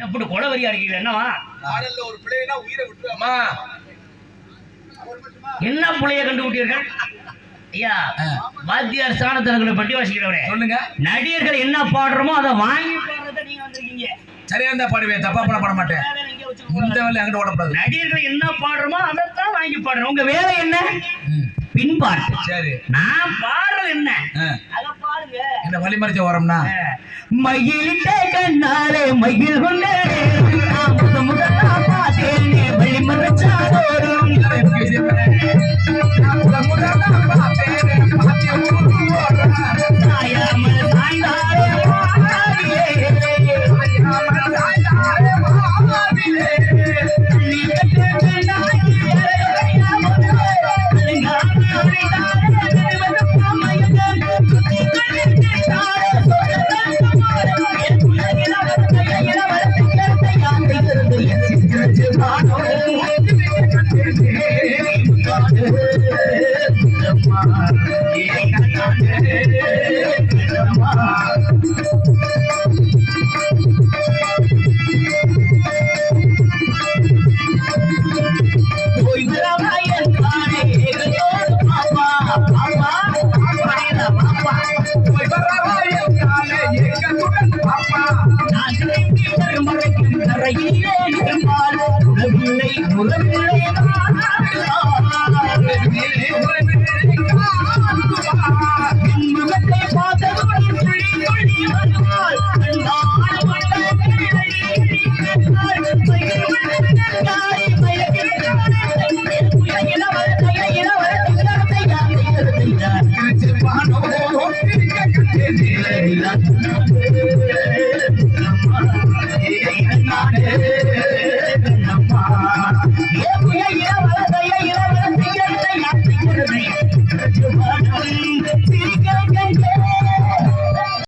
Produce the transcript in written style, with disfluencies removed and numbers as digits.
அப்படி கொலவரியா இருக்கீங்க என்னவா? ஆடல்ல ஒரு பிள்ளைனா உயிரை விட்டுருவாமா? என்ன புள்ளைய கண்டுபிட்டீர்கள் ஐயா? வாத்தியார் ஸ்தானத்தனங்களை பற்றி வாசிக்கிறவரே சொல்லுங்க. நடிகர்கள் என்ன பாடுறோமோ அதை வாங்கி பாடுறத நீங்க வந்திருக்கீங்க. சரியா இருந்தா பாடுவேன், தப்பா பாட மாட்டேன். இந்த வேலை அங்கிட்ட ஓடக்கூடாது. நடிகர்கள் என்ன பாடுறோமோ அதைத்தான் வாங்கி பாடுறோம். உங்க வேலை என்ன? பின்பாட்டு. சரி, நான் பாடுறது என்ன அதை பாருங்க. என்ன வழிமறிச்ச ஓரம்னா மயிலிட்ட கண்ணாலே மயில் கொண்டே முதலா பார்த்தேனே வழிமறிச்சாரோரும் சாயாமல் சாய்ந்தாரே சிரிக்க